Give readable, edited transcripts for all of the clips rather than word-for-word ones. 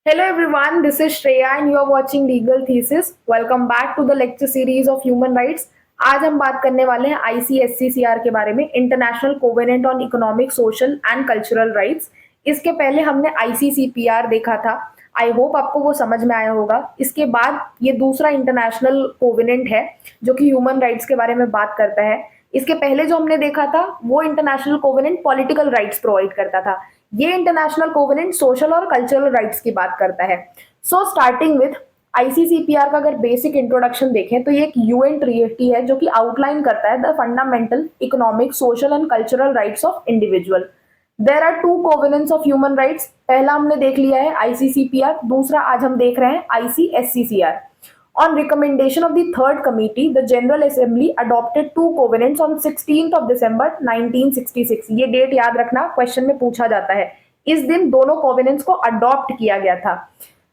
Hello everyone, this is Shreya and you are watching Legal Thesis. Welcome back to the lecture series of Human Rights. आज हम बात करने वाले हैं ICSCR के बारे में, international covenant on economic, social and cultural rights. इसके पहले हमने ICCPR देखा था। आई होप आपको वो समझ में आया होगा। इसके बाद ये दूसरा इंटरनेशनल कोवेनेंट है जो कि ह्यूमन राइट्स के बारे में बात करता है। इसके पहले जो हमने देखा था वो international covenant political rights provide करता था। ये इंटरनेशनल कोवेनेंट सोशल और कल्चरल राइट्स की बात करता है। सो स्टार्टिंग विथ आईसीसीपीआर का अगर बेसिक इंट्रोडक्शन देखें तो ये एक यूएन ट्रीटी है जो कि आउटलाइन करता है the fundamental economic, social and cultural rights of individual. There are two covenants of human rights. पहला हमने देख लिया है आईसीसीपीआर, दूसरा आज हम देख रहे हैं आईसीएससीसीआर। On recommendation of the third committee, the General Assembly adopted two covenants on 16th of December 1966. ये डेट याद रखना, क्वेश्चन में पूछा जाता है। इस दिन दोनों कोवेनेंट्स को अडॉप्ट किया गया था।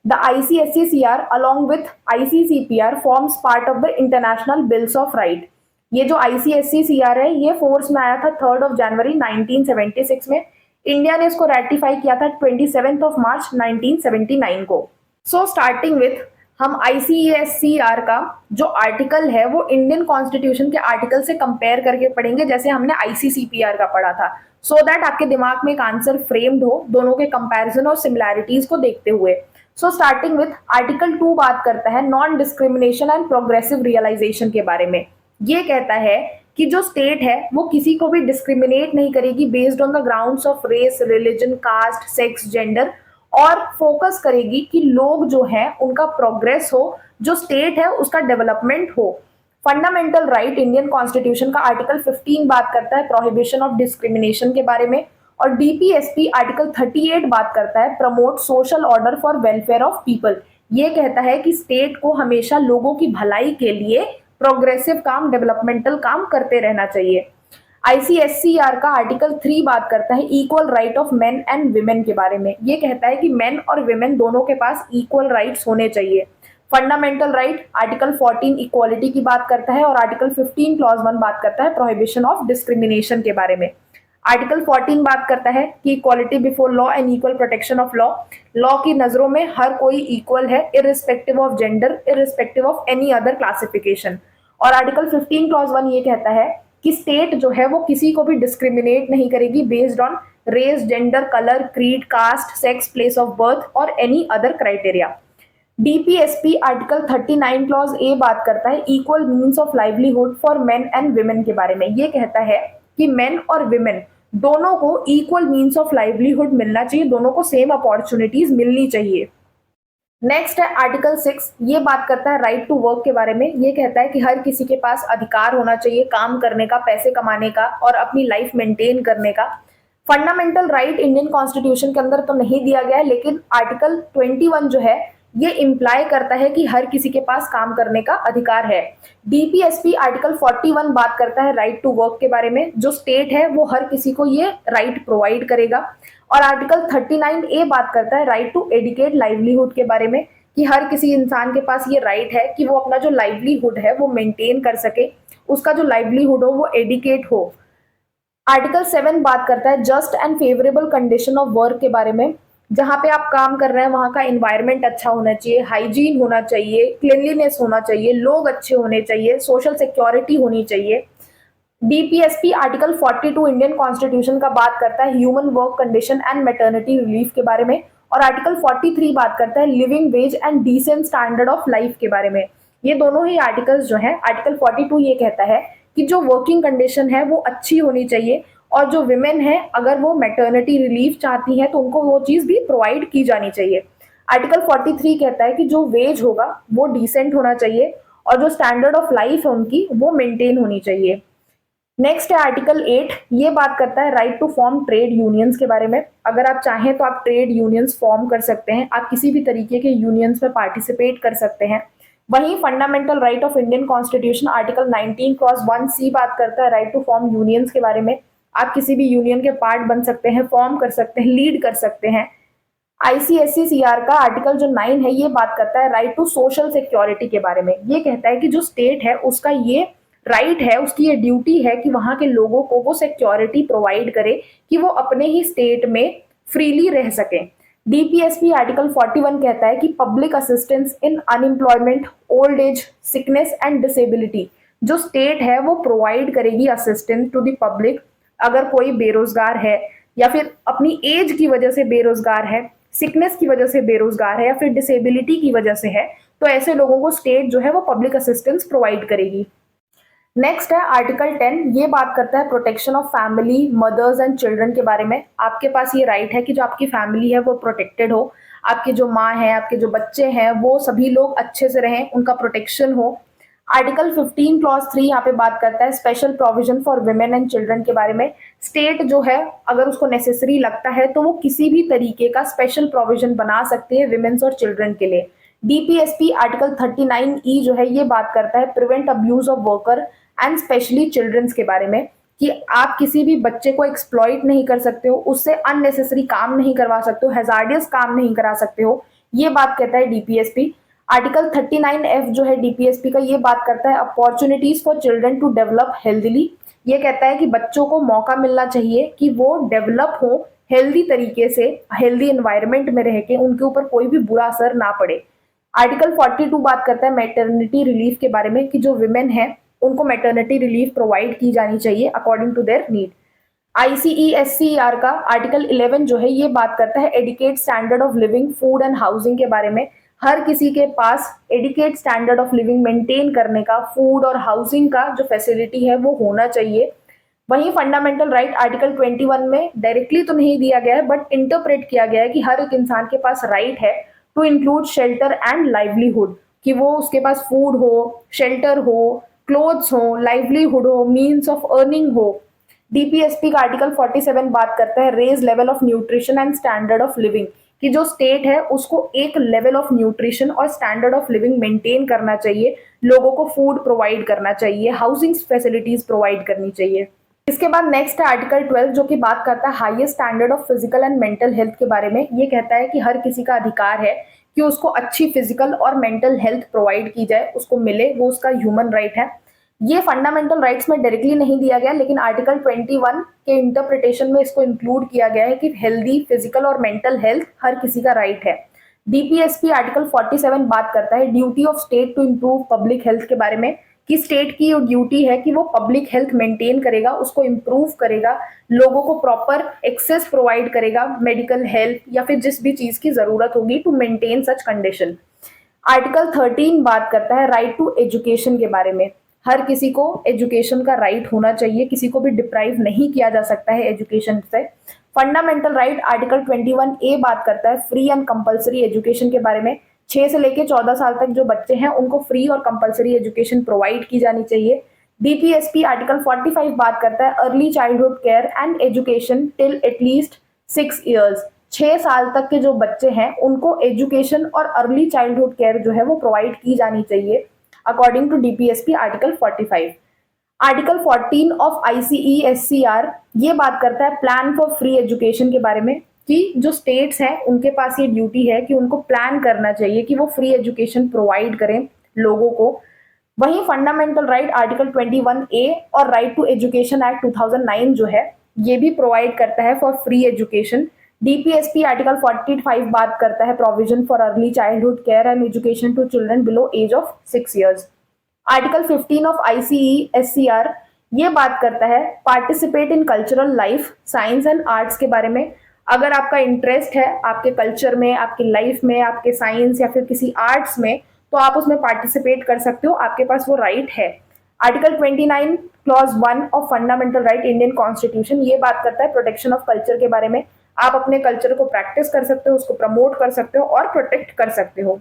The ICSCR along with ICCPR forms part of the International Bills of Right. ये जो ICSCR है ये फोर्स में आया था 3rd of January 1976 में। इंडिया ने इसको रेटिफाई किया था 27th of March 1979 को। सो स्टार्टिंग विथ हम आईसीएससीआर का जो आर्टिकल है वो इंडियन कॉन्स्टिट्यूशन के आर्टिकल से कंपेयर करके पढ़ेंगे जैसे हमने आईसीसीपीआर का पढ़ा था, सो दैट आपके दिमाग में एक आंसर फ्रेम्ड हो दोनों के कंपैरिजन और सिमिलैरिटीज को देखते हुए। सो स्टार्टिंग विथ आर्टिकल 2 बात करता है non discrimination and progressive realisation के बारे में। ये कहता है कि जो स्टेट है वो किसी को भी डिस्क्रिमिनेट नहीं करेगी based on the grounds of race, religion, caste, sex, gender, और फोकस करेगी कि लोग जो हैं उनका प्रोग्रेस हो, जो स्टेट है उसका डेवलपमेंट हो। फंडामेंटल राइट इंडियन कॉन्स्टिट्यूशन का आर्टिकल 15 बात करता है प्रोहिबिशन ऑफ डिस्क्रिमिनेशन के बारे में, और डीपीएसपी आर्टिकल 38 बात करता है promote social order for welfare of people. ये कहता है कि स्टेट को हमेशा लोगों की भलाई के लिए प्रोग्रेसिव काम, डेवलपमेंटल काम करते रहना चाहिए। आईसीएससीआर का आर्टिकल 3 बात करता है equal right of main and women के बारे में। ये कहता है कि मेन और विमेन दोनों के पास इक्वल राइट्स होने चाहिए। फंडामेंटल राइट आर्टिकल 14 इक्वालिटी की बात करता है, और आर्टिकल 15 क्लॉज 1 बात करता है प्रोहिबिशन ऑफ डिस्क्रिमिनेशन के बारे में। आर्टिकल 14 बात करता है कि equality before law and equal protection of law. Law की नजरों में हर कोई इक्वल है, irrespective of gender, irrespective of any other classification. और आर्टिकल 15 क्लॉज 1 ये कहता है कि स्टेट जो है वो किसी को भी डिस्क्रिमिनेट नहीं करेगी based on race, gender, colour, creed, caste, sex, place of birth और any other criteria. DPSP article 39 clause a बात करता है equal means of livelihood for men and women के बारे में। ये कहता है कि मेन और विमेन दोनों को इक्वल मीन्स ऑफ लाइवलीहुड मिलना चाहिए, दोनों को सेम अपॉर्चुनिटीज मिलनी चाहिए। नेक्स्ट है आर्टिकल 6, ये बात करता है राइट टू वर्क के बारे में। ये कहता है कि हर किसी के पास अधिकार होना चाहिए काम करने का, पैसे कमाने का और अपनी लाइफ मेंटेन करने का। फंडामेंटल राइट इंडियन कॉन्स्टिट्यूशन के अंदर तो नहीं दिया गया है, लेकिन आर्टिकल 21 जो है ये इंप्लाई करता है कि हर किसी के पास काम करने का अधिकार है। डीपीएसपी आर्टिकल 41 बात करता है राइट टू वर्क के बारे में। जो स्टेट है वो हर किसी को ये राइट प्रोवाइड करेगा। और आर्टिकल 39 ए बात करता है राइट टू एडुकेट लाइवलीहुड के बारे में, कि हर किसी इंसान के पास ये राइट है कि वो अपना जो लाइवलीहुड है वो मेंटेन कर सके, उसका जो लाइवलीहुड हो वो एडुकेट हो। आर्टिकल 7 बात करता है just and favourable condition of work के बारे में। जहाँ पे आप काम कर रहे हैं वहाँ का इन्वायरमेंट अच्छा होना चाहिए, हाइजीन होना चाहिए, क्लीनलीनेस होना चाहिए, लोग अच्छे होने चाहिए, सोशल सिक्योरिटी होनी चाहिए। डीपीएसपी आर्टिकल 42 इंडियन कॉन्स्टिट्यूशन का बात करता है human work condition and maternity relief के बारे में, और आर्टिकल 43 बात करता है living wage and decent standard of life के बारे में। ये दोनों ही आर्टिकल्स जो हैं, आर्टिकल 42 ये कहता है कि जो वर्किंग कंडीशन है वो अच्छी होनी चाहिए, और जो विमेन है अगर वो मैटरनिटी रिलीफ चाहती है तो उनको वो चीज भी प्रोवाइड की जानी चाहिए। आर्टिकल 43 कहता है कि जो वेज होगा वो डिसेंट होना चाहिए, और जो स्टैंडर्ड ऑफ लाइफ है उनकी वो मेंटेन होनी चाहिए। नेक्स्ट है आर्टिकल 8, ये बात करता है right to form trade unions के बारे में। अगर आप चाहें तो आप ट्रेड यूनियंस फॉर्म कर सकते हैं, आप किसी भी तरीके के यूनियंस में पार्टिसिपेट कर सकते हैं। वहीं fundamental right of Indian constitution article 19 cross 1 सी बात करता है राइट टू फॉर्म यूनियंस के बारे में। आप किसी भी यूनियन के पार्ट बन सकते हैं, फॉर्म कर सकते हैं, लीड कर सकते हैं। आईसीएससीआर का आर्टिकल जो 9 है ये बात करता है राइट टू सोशल सिक्योरिटी के बारे में। ये कहता है कि जो स्टेट है उसका ये राइट है, उसकी ये ड्यूटी है कि वहां के लोगों को वो सिक्योरिटी प्रोवाइड करे कि वो अपने ही स्टेट में फ्रीली रह सकें। डीपीएसपी आर्टिकल 41 कहता है कि public assistance in unemployment, old age, sickness and disability, जो स्टेट है वो प्रोवाइड करेगी असिस्टेंस टू द पब्लिक। अगर कोई बेरोजगार है या फिर अपनी एज की वजह से बेरोजगार है, सिकनेस की वजह से बेरोजगार है या फिर डिसेबिलिटी की वजह से है, तो ऐसे लोगों को स्टेट जो है वो पब्लिक असिस्टेंस प्रोवाइड करेगी। नेक्स्ट है आर्टिकल 10, ये बात करता है protection of family, mothers and children के बारे में। आपके पास ये राइट है कि जो आपकी फैमिली है वो प्रोटेक्टेड हो, आपकी जो माँ है, आपके जो बच्चे हैं वो सभी लोग अच्छे से रहें, उनका प्रोटेक्शन हो। आर्टिकल 15 क्लॉज 3 यहाँ पे बात करता है special provision for women and children के बारे में। स्टेट जो है अगर उसको नेसेसरी लगता है तो वो किसी भी तरीके का स्पेशल प्रोविजन बना सकती है विमेन्स और चिल्ड्रन के लिए। डीपीएसपी आर्टिकल 39E जो है ये बात करता है prevent abuse of worker and specially childrens के बारे में, कि आप किसी भी बच्चे को एक्सप्लॉइट नहीं कर सकते हो, उससे अननेसेसरी काम नहीं करवा सकते हो, हैजार्डियस काम नहीं करा सकते हो, ये बात कहता है डीपीएसपी। आर्टिकल 39F जो है डीपीएसपी का, ये बात करता है opportunities for children to develop healthily. ये कहता है कि बच्चों को मौका मिलना चाहिए कि वो डेवलप हो हेल्दी तरीके से, हेल्दी एनवायरनमेंट में रह के उनके ऊपर कोई भी बुरा असर ना पड़े। आर्टिकल 42 बात करता है मैटरनिटी रिलीफ के बारे में, कि जो विमेन है उनको मैटरनिटी रिलीफ प्रोवाइड की जानी चाहिए according to their need. ICESCR का आर्टिकल 11 जो है ये बात करता है adequate standard of living, food and housing के बारे में। हर किसी के पास adequate standard of living maintain करने का, फूड और हाउसिंग का जो फैसिलिटी है वो होना चाहिए। वहीं फंडामेंटल राइट आर्टिकल 21 में डायरेक्टली तो नहीं दिया गया है बट इंटरप्रेट किया गया है कि हर एक इंसान के पास राइट है to include shelter and livelihood, कि वो उसके पास फूड हो, शेल्टर हो, क्लोथ्स हो, लाइवलीहुड हो, मीन्स ऑफ अर्निंग हो। डीपीएसपी का आर्टिकल 47 बात करता है raise level of nutrition and standard of living, कि जो स्टेट है उसको एक लेवल ऑफ न्यूट्रिशन और स्टैंडर्ड ऑफ लिविंग मेंटेन करना चाहिए, लोगों को फूड प्रोवाइड करना चाहिए, हाउसिंग फैसिलिटीज प्रोवाइड करनी चाहिए। इसके बाद नेक्स्ट है आर्टिकल 12 जो कि बात करता है highest standard of physical and mental health के बारे में। ये कहता है कि हर किसी का अधिकार है कि उसको अच्छी फिजिकल और मेंटल हेल्थ प्रोवाइड की जाए, उसको मिले, वो उसका ह्यूमन राइट है। ये फंडामेंटल राइट्स में डायरेक्टली नहीं दिया गया, लेकिन आर्टिकल 21 के इंटरप्रिटेशन में इसको इंक्लूड किया गया है कि हेल्दी फिजिकल और मेंटल हेल्थ हर किसी का राइट है। डीपीएसपी आर्टिकल 47 बात करता है duty of state to improve public health के बारे में, कि स्टेट की ड्यूटी है कि वो पब्लिक हेल्थ मेंटेन करेगा, उसको इम्प्रूव करेगा, लोगों को प्रॉपर एक्सेस प्रोवाइड करेगा मेडिकल हेल्थ या फिर जिस भी चीज की जरूरत होगी to maintain such condition. Article 13 बात करता है राइट टू एजुकेशन के बारे में। हर किसी को एजुकेशन का राइट होना चाहिए, किसी को भी डिप्राइव नहीं किया जा सकता है एजुकेशन से। फंडामेंटल राइट आर्टिकल 21A बात करता है फ्री एंड कंपलसरी एजुकेशन के बारे में। 6 से लेकर 14 साल तक जो बच्चे हैं उनको फ्री और कंपलसरी एजुकेशन प्रोवाइड की जानी चाहिए। डीपीएसपी आर्टिकल 45 बात करता है early childhood care and education till at least 6 years. 6 साल तक के जो बच्चे हैं उनको एजुकेशन और अर्ली चाइल्डहुड केयर जो है वो प्रोवाइड की जानी चाहिए according to DPSP article 45। Article 14 of ICESCR ये बात करता है प्लान फॉर फ्री एजुकेशन के बारे में, कि जो स्टेट्स हैं उनके पास ये ड्यूटी है कि उनको प्लान करना चाहिए कि वो फ्री एजुकेशन प्रोवाइड करें लोगों को। वहीं फंडामेंटल राइट आर्टिकल 21A और राइट टू एजुकेशन एक्ट 2009 जो है ये भी प्रोवाइड करता है for free education. DPSP article 45 बात करता है provision for early childhood care and education to children below age of 6 years. Article 15 of ICESCR ये बात करता है participate in cultural life, science and arts के बारे में। अगर आपका इंटरेस्ट है आपके कल्चर में, आपकी लाइफ में, आपके साइंस या फिर किसी आर्ट्स में, तो आप उसमें पार्टिसिपेट कर सकते हो, आपके पास वो राइट है। Article 29 clause 1 of fundamental right Indian constitution ये बात करता है प्रोटेक्शन ऑफ कल्चर के बारे में। आप अपने कल्चर को प्रैक्टिस कर सकते हो, उसको प्रमोट कर सकते हो और प्रोटेक्ट कर सकते हो।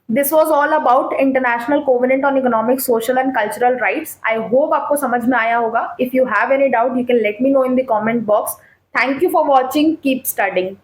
This was all about international covenant on economic, social and cultural rights. I hope आपको समझ में आया होगा। If you have any doubt you can let me know in the comment box. Thank you for watching, keep studying.